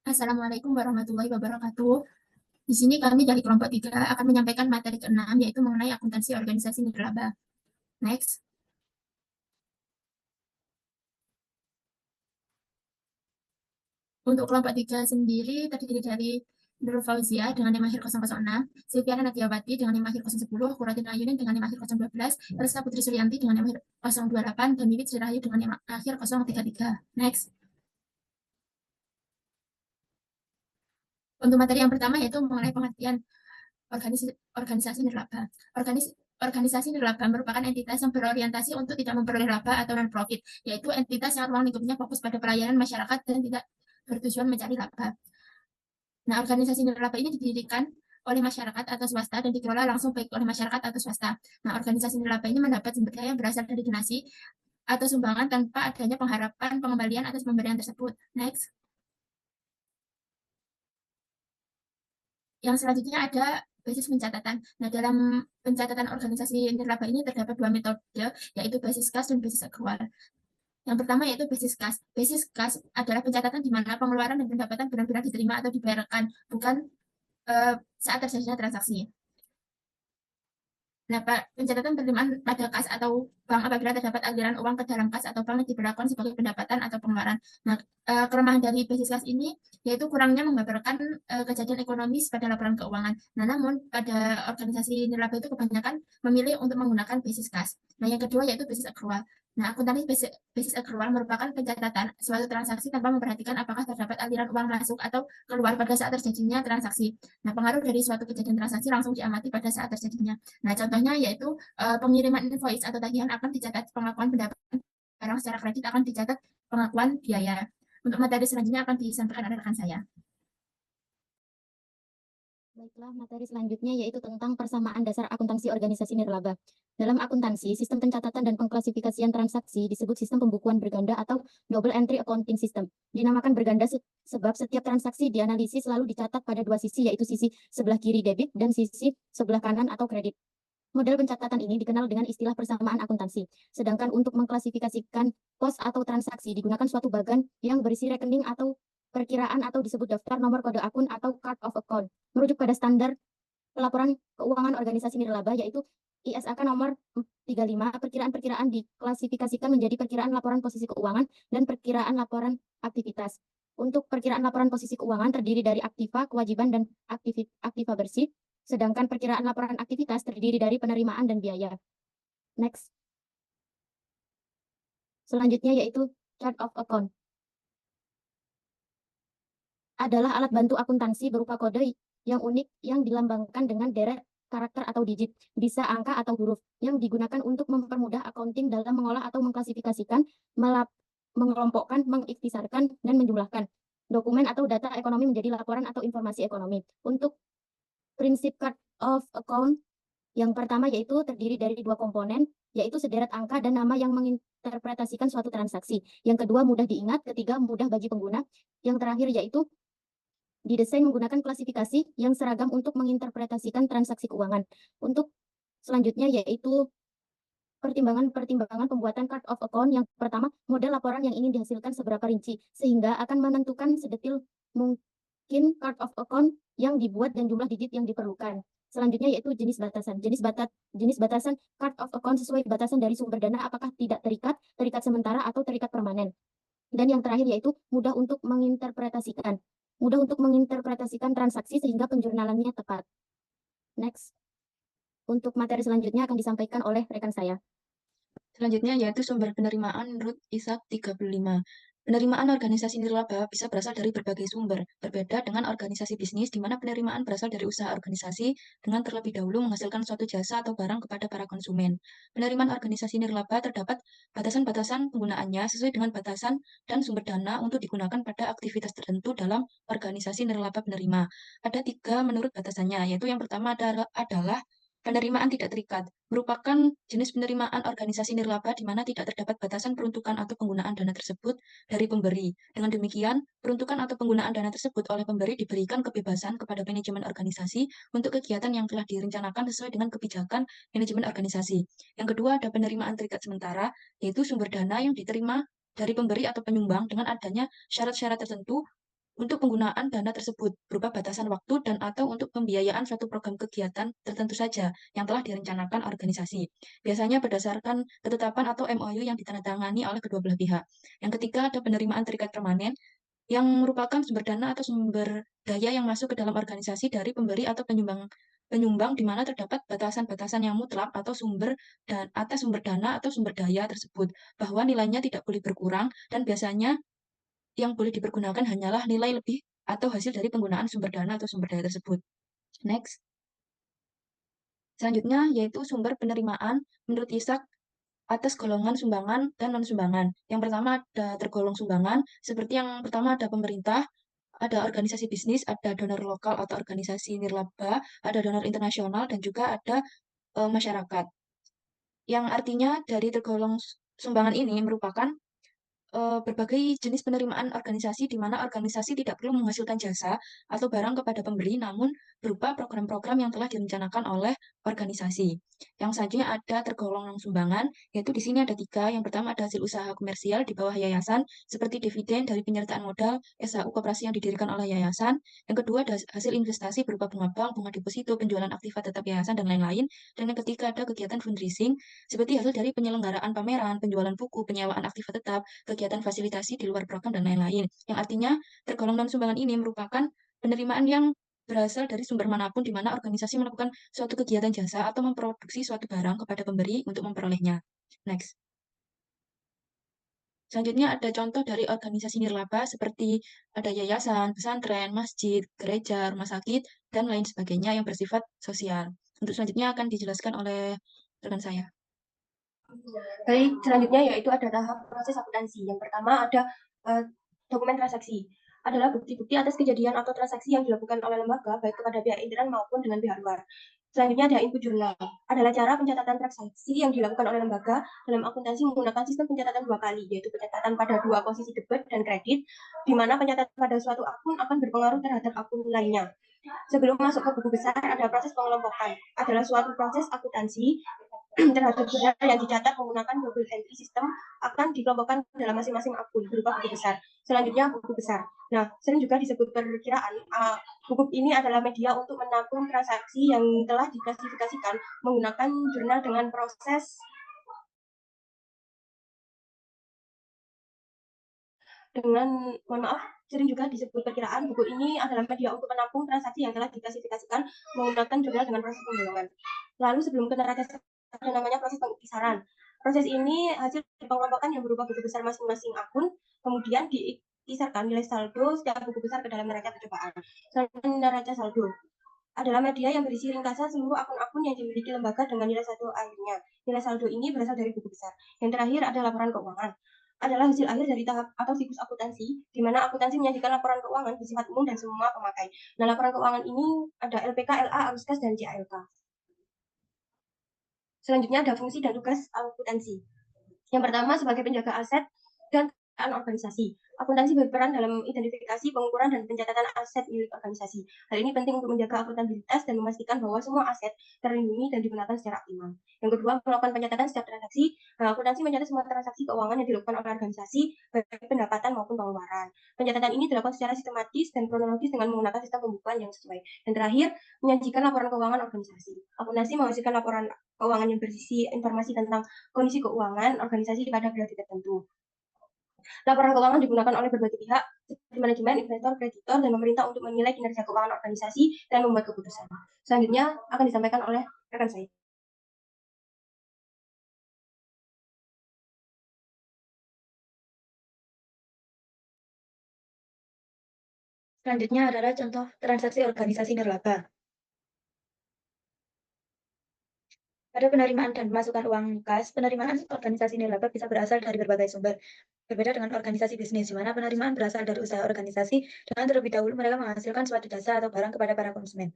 Assalamualaikum warahmatullahi wabarakatuh. Di sini kami dari kelompok 3 akan menyampaikan materi ke-6, yaitu mengenai akuntansi organisasi nirlaba. Next. Untuk kelompok 3 sendiri terdiri dari Nurul Fauzia dengan NIM akhir 006, Silviana Nadiawati dengan NIM akhir 010, Quratin Ayunin dengan NIM akhir 012, Rizka Putri Suryanti dengan NIM akhir 028, dan Wiwit Sirayu dengan NIM akhir 033. Next. Untuk materi yang pertama yaitu mengenai pengertian organisasi nirlaba. Organisasi nirlaba merupakan entitas yang berorientasi untuk tidak memperoleh laba atau non-profit, yaitu entitas yang ruang lingkupnya fokus pada pelayanan masyarakat dan tidak bertujuan mencari laba. Nah, organisasi nirlaba ini didirikan oleh masyarakat atau swasta dan dikelola langsung baik oleh masyarakat atau swasta. Nah, organisasi nirlaba ini mendapat sumber daya yang berasal dari donasi atau sumbangan tanpa adanya pengharapan pengembalian atas pemberian tersebut. Next. Yang selanjutnya ada basis pencatatan. Nah, dalam pencatatan organisasi nirlaba ini terdapat dua metode, yaitu basis kas dan basis akrual. Yang pertama yaitu basis kas. Basis kas adalah pencatatan di mana pengeluaran dan pendapatan benar-benar diterima atau dibayarkan, bukan saat terjadinya transaksi. Nah, pencatatan penerimaan pada kas atau bank apabila terdapat aliran uang ke dalam kas atau bank yang diperlakukan sebagai pendapatan atau pengeluaran. Nah, kelemahan dari basis kas ini yaitu kurangnya menggambarkan kejadian ekonomis pada laporan keuangan. Nah, namun pada organisasi nirlaba itu kebanyakan memilih untuk menggunakan basis kas. Nah, yang kedua yaitu basis akrual. Nah, akuntansi basis akrual merupakan pencatatan suatu transaksi tanpa memperhatikan apakah terdapat aliran uang masuk atau keluar pada saat terjadinya transaksi. Nah, pengaruh dari suatu kejadian transaksi langsung diamati pada saat terjadinya. Nah, contohnya yaitu pengiriman invoice atau tagihan akan dicatat pengakuan pendapatan barang secara kredit akan dicatat pengakuan biaya. Untuk materi selanjutnya akan disampaikan oleh rekan saya. Baiklah, materi selanjutnya yaitu tentang persamaan dasar akuntansi organisasi nirlaba. Dalam akuntansi, sistem pencatatan dan pengklasifikasian transaksi disebut sistem pembukuan berganda atau double entry accounting system. Dinamakan berganda sebab setiap transaksi dianalisis selalu dicatat pada dua sisi, yaitu sisi sebelah kiri debit dan sisi sebelah kanan atau kredit. Model pencatatan ini dikenal dengan istilah persamaan akuntansi. Sedangkan untuk mengklasifikasikan pos atau transaksi digunakan suatu bagan yang berisi rekening atau perkiraan atau disebut daftar nomor kode akun atau card of account. Merujuk pada standar pelaporan keuangan organisasi nirlaba yaitu ISAK nomor 35, perkiraan-perkiraan diklasifikasikan menjadi perkiraan laporan posisi keuangan dan perkiraan laporan aktivitas. Untuk perkiraan laporan posisi keuangan terdiri dari aktiva, kewajiban, dan aktiva bersih, sedangkan perkiraan laporan aktivitas terdiri dari penerimaan dan biaya. Next. Selanjutnya yaitu chart of account. Adalah alat bantu akuntansi berupa kode yang unik yang dilambangkan dengan deret karakter atau digit, bisa angka atau huruf, yang digunakan untuk mempermudah accounting dalam mengolah atau mengklasifikasikan, mengelompokkan, mengikhtisarkan, dan menjumlahkan dokumen atau data ekonomi menjadi laporan atau informasi ekonomi. Untuk prinsip chart of account yang pertama yaitu terdiri dari dua komponen, yaitu sederet angka dan nama yang menginterpretasikan suatu transaksi. Yang kedua mudah diingat, ketiga mudah bagi pengguna. Yang terakhir yaitu didesain menggunakan klasifikasi yang seragam untuk menginterpretasikan transaksi keuangan. Untuk selanjutnya yaitu pertimbangan-pertimbangan pembuatan chart of account. Yang pertama, model laporan yang ingin dihasilkan seberapa rinci, sehingga akan menentukan sedetil mungkin chart of account yang dibuat dan jumlah digit yang diperlukan. Selanjutnya yaitu jenis batasan. Jenis batasan chart of account sesuai batasan dari sumber dana apakah tidak terikat, terikat sementara, atau terikat permanen. Dan yang terakhir yaitu mudah untuk menginterpretasikan. Mudah untuk menginterpretasikan transaksi sehingga penjurnalannya tepat. Next. Untuk materi selanjutnya akan disampaikan oleh rekan saya. Selanjutnya yaitu sumber penerimaan menurut ISAK 35. Penerimaan organisasi nirlaba bisa berasal dari berbagai sumber, berbeda dengan organisasi bisnis di mana penerimaan berasal dari usaha organisasi dengan terlebih dahulu menghasilkan suatu jasa atau barang kepada para konsumen. Penerimaan organisasi nirlaba terdapat batasan-batasan penggunaannya sesuai dengan batasan dan sumber dana untuk digunakan pada aktivitas tertentu dalam organisasi nirlaba penerima. Ada 3 menurut batasannya, yaitu yang pertama adalah penerimaan tidak terikat, merupakan jenis penerimaan organisasi nirlaba di mana tidak terdapat batasan peruntukan atau penggunaan dana tersebut dari pemberi. Dengan demikian, peruntukan atau penggunaan dana tersebut oleh pemberi diberikan kebebasan kepada manajemen organisasi untuk kegiatan yang telah direncanakan sesuai dengan kebijakan manajemen organisasi. Yang kedua, ada penerimaan terikat sementara, yaitu sumber dana yang diterima dari pemberi atau penyumbang dengan adanya syarat-syarat tertentu untuk penggunaan dana tersebut berupa batasan waktu dan atau untuk pembiayaan suatu program kegiatan tertentu saja yang telah direncanakan organisasi. Biasanya berdasarkan ketetapan atau MOU yang ditandatangani oleh kedua belah pihak. Yang ketiga ada penerimaan terikat permanen yang merupakan sumber dana atau sumber daya yang masuk ke dalam organisasi dari pemberi atau penyumbang di mana terdapat batasan-batasan yang mutlak atau sumber dan atas sumber dana atau sumber daya tersebut bahwa nilainya tidak boleh berkurang dan biasanya yang boleh dipergunakan hanyalah nilai lebih atau hasil dari penggunaan sumber dana atau sumber daya tersebut. Next. Selanjutnya yaitu sumber penerimaan menurut ISAK atas golongan sumbangan dan non-sumbangan. Yang pertama ada tergolong sumbangan, seperti yang pertama ada pemerintah, ada organisasi bisnis, ada donor lokal atau organisasi nirlaba, ada donor internasional, dan juga ada masyarakat. Yang artinya dari tergolong sumbangan ini merupakan berbagai jenis penerimaan organisasi di mana organisasi tidak perlu menghasilkan jasa atau barang kepada pemberi, namun berupa program-program yang telah direncanakan oleh organisasi. Yang selanjutnya ada tergolong non-sumbangan, yaitu di sini ada 3. Yang pertama ada hasil usaha komersial di bawah yayasan, seperti dividen dari penyertaan modal, SHU koperasi yang didirikan oleh yayasan. Yang kedua ada hasil investasi berupa bunga bank, bunga deposito, penjualan aktiva tetap yayasan, dan lain-lain. Dan yang ketiga ada kegiatan fundraising, seperti hasil dari penyelenggaraan pameran, penjualan buku, penyewaan aktiva tetap, kegiatan fasilitasi di luar program, dan lain-lain. Yang artinya tergolong non-sumbangan ini merupakan penerimaan yang berasal dari sumber manapun di mana organisasi melakukan suatu kegiatan jasa atau memproduksi suatu barang kepada pemberi untuk memperolehnya. Next. Selanjutnya ada contoh dari organisasi nirlaba seperti ada yayasan, pesantren, masjid, gereja, rumah sakit, dan lain sebagainya yang bersifat sosial. Untuk selanjutnya akan dijelaskan oleh rekan saya. Baik, selanjutnya yaitu ada tahap proses akuntansi. Yang pertama ada dokumen transaksi. Adalah bukti-bukti atas kejadian atau transaksi yang dilakukan oleh lembaga, baik kepada pihak internal maupun dengan pihak luar. Selanjutnya ada input jurnal. Adalah cara pencatatan transaksi yang dilakukan oleh lembaga dalam akuntansi menggunakan sistem pencatatan 2 kali, yaitu pencatatan pada 2 posisi debit dan kredit, di mana pencatatan pada suatu akun akan berpengaruh terhadap akun lainnya. Sebelum masuk ke buku besar, ada proses pengelompokan. Adalah suatu proses akuntansi terhadap jurnal yang dicatat menggunakan double entry system akan dikelompokkan dalam masing-masing akun berupa buku besar. Selanjutnya buku besar. Nah, sering juga disebut perkiraan. Buku ini adalah media untuk menampung transaksi yang telah diklasifikasikan menggunakan jurnal dengan proses sering juga disebut perkiraan. Buku ini adalah media untuk menampung transaksi yang telah diklasifikasikan menggunakan jurnal dengan proses pembolongan. Lalu sebelum ke neraca ada namanya proses pengisaran. Proses ini hasil pengelompokan yang berupa buku besar masing-masing akun, kemudian diisarkan nilai saldo setiap buku besar ke dalam neraca percobaan. Selanjutnya neraca saldo adalah media yang berisi ringkasan seluruh akun-akun yang dimiliki lembaga dengan nilai saldo akhirnya. Nilai saldo ini berasal dari buku besar. Yang terakhir ada laporan keuangan. Adalah hasil akhir dari tahap atau siklus akuntansi, di mana akuntansi menyajikan laporan keuangan bersifat umum dan semua pemakai. Nah, laporan keuangan ini ada LPK, LA, arus kas, dan JALK. Selanjutnya ada fungsi dan tugas akuntansi. Yang pertama sebagai penjaga aset dan organisasi. Akuntansi berperan dalam identifikasi, pengukuran, dan pencatatan aset milik organisasi. Hal ini penting untuk menjaga akuntabilitas dan memastikan bahwa semua aset terlindungi dan digunakan secara optimal. Yang kedua, melakukan pencatatan setiap transaksi. Akuntansi mencatat semua transaksi keuangan yang dilakukan oleh organisasi, baik pendapatan maupun pengeluaran. Pencatatan ini dilakukan secara sistematis dan kronologis dengan menggunakan sistem pembukuan yang sesuai. Dan terakhir, menyajikan laporan keuangan organisasi. Akuntansi menghasilkan laporan keuangan yang berisi informasi tentang kondisi keuangan organisasi pada periode tertentu. Laporan keuangan digunakan oleh berbagai pihak, seperti manajemen, investor, kreditor, dan pemerintah untuk menilai kinerja keuangan organisasi dan membuat keputusan. Selanjutnya akan disampaikan oleh rekan saya. Selanjutnya adalah contoh transaksi organisasi nirlaba. Pada penerimaan dan pemasukan uang kas, penerimaan organisasi nirlaba bisa berasal dari berbagai sumber. Berbeda dengan organisasi bisnis, di mana penerimaan berasal dari usaha organisasi, dengan terlebih dahulu mereka menghasilkan suatu jasa atau barang kepada para konsumen.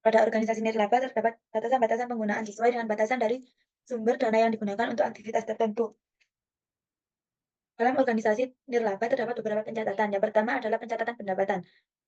Pada organisasi nirlaba terdapat batasan-batasan penggunaan sesuai dengan batasan dari sumber dana yang digunakan untuk aktivitas tertentu. Dalam organisasi nirlaba terdapat beberapa pencatatan. Yang pertama adalah pencatatan pendapatan.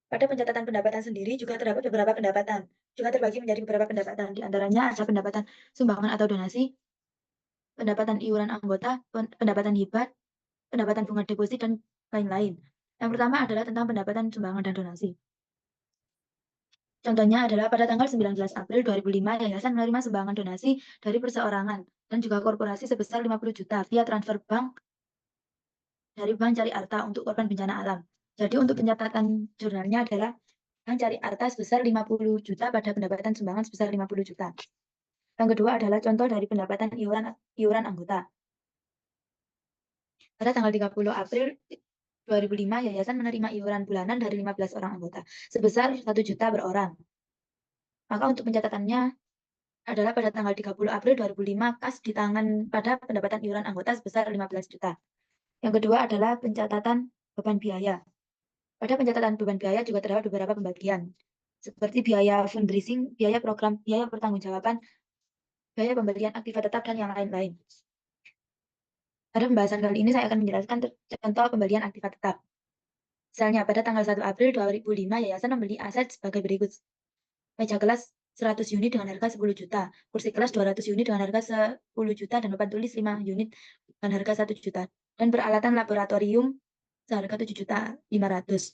Pada pencatatan pendapatan sendiri juga terdapat beberapa pendapatan. Juga terbagi menjadi beberapa pendapatan. Di antaranya ada pendapatan sumbangan atau donasi, pendapatan iuran anggota, pendapatan hibah, pendapatan bunga deposit, dan lain-lain. Yang pertama adalah tentang pendapatan sumbangan dan donasi. Contohnya adalah pada tanggal 19 April 2005, yayasan menerima sumbangan donasi dari perseorangan dan juga korporasi sebesar 50 juta via transfer bank dari Bank Cari Arta untuk korban bencana alam. Jadi untuk pencatatan jurnalnya adalah Bank Cari Arta sebesar 50 juta pada pendapatan sumbangan sebesar 50 juta. Yang kedua adalah contoh dari pendapatan iuran anggota. Pada tanggal 30 April 2005, yayasan menerima iuran bulanan dari 15 orang anggota sebesar 1 juta per orang. Maka untuk pencatatannya adalah pada tanggal 30 April 2005, kas di tangan pada pendapatan iuran anggota sebesar 15 juta. Yang kedua adalah pencatatan beban biaya. Pada pencatatan beban biaya juga terdapat beberapa pembagian, seperti biaya fundraising, biaya program, biaya pertanggungjawaban, biaya pembelian aktiva tetap, dan yang lain-lain. Pada pembahasan kali ini saya akan menjelaskan contoh pembelian aktiva tetap. Misalnya pada tanggal 1 April 2005, yayasan membeli aset sebagai berikut. Meja kelas 100 unit dengan harga 10 juta, kursi kelas 200 unit dengan harga 10 juta, dan papan tulis 5 unit dengan harga 1 juta, dan peralatan laboratorium seharga 7.500.000.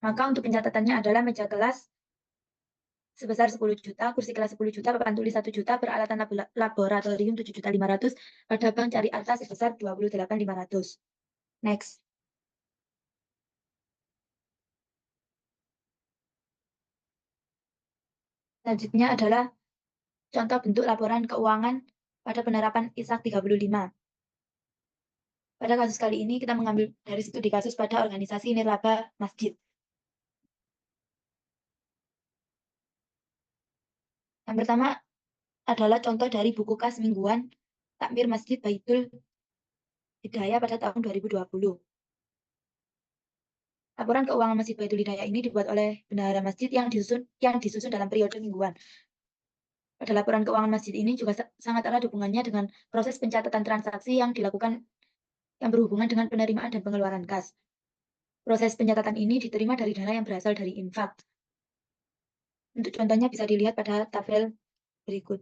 Maka untuk pencatatannya adalah meja kelas sebesar 10 juta, kursi kelas 10 juta, papan tulis 1 juta, peralatan laboratorium 7.500.000 pada Bank Cari Arta sebesar 28.500. Next. Selanjutnya adalah contoh bentuk laporan keuangan pada penerapan ISAK 35. Pada kasus kali ini kita mengambil dari studi kasus pada organisasi nirlaba masjid. Yang pertama adalah contoh dari buku kas mingguan Takmir Masjid Baitul Hidayah pada tahun 2020. Laporan keuangan Masjid Baitul Hidayah ini dibuat oleh bendahara masjid yang disusun dalam periode mingguan. Pada laporan keuangan masjid ini juga sangat erat hubungannya dengan proses pencatatan transaksi yang dilakukan yang berhubungan dengan penerimaan dan pengeluaran kas. Proses pencatatan ini diterima dari dana yang berasal dari infak. Untuk contohnya bisa dilihat pada tabel berikut.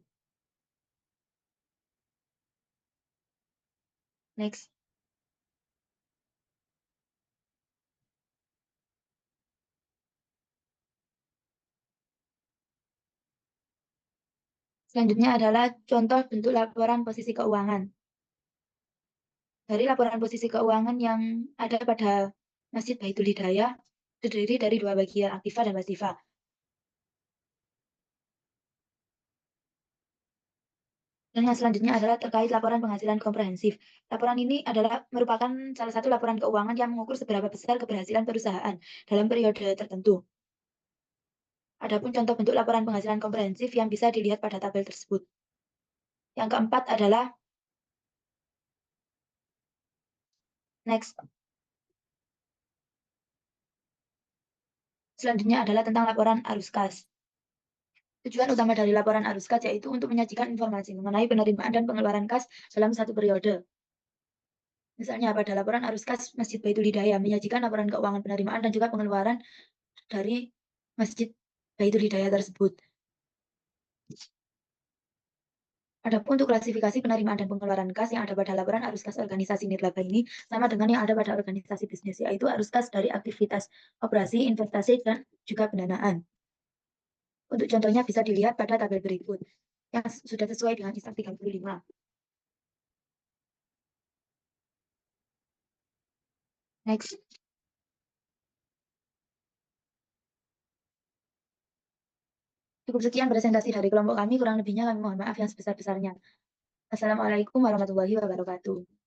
Next. Selanjutnya adalah contoh bentuk laporan posisi keuangan. Dari laporan posisi keuangan yang ada pada Masjid Baitul Hidayah terdiri dari dua bagian, aktiva dan pasifa. Dan yang selanjutnya adalah terkait laporan penghasilan komprehensif. Laporan ini adalah merupakan salah satu laporan keuangan yang mengukur seberapa besar keberhasilan perusahaan dalam periode tertentu. Adapun contoh bentuk laporan penghasilan komprehensif yang bisa dilihat pada tabel tersebut. Yang keempat adalah next. Selanjutnya adalah tentang laporan arus kas. Tujuan utama dari laporan arus kas yaitu untuk menyajikan informasi mengenai penerimaan dan pengeluaran kas dalam satu periode. Misalnya pada laporan arus kas Masjid Baitul Hidayah menyajikan laporan keuangan penerimaan dan juga pengeluaran dari Masjid Baitul Hidayah tersebut. Adapun untuk klasifikasi penerimaan dan pengeluaran kas yang ada pada laporan arus kas organisasi nirlaba ini sama dengan yang ada pada organisasi bisnis, yaitu arus kas dari aktivitas operasi, investasi, dan juga pendanaan. Untuk contohnya bisa dilihat pada tabel berikut yang sudah sesuai dengan ISAK 35. Next. Cukup sekian presentasi dari kelompok kami, kurang lebihnya kami mohon maaf yang sebesar-besarnya. Assalamualaikum warahmatullahi wabarakatuh.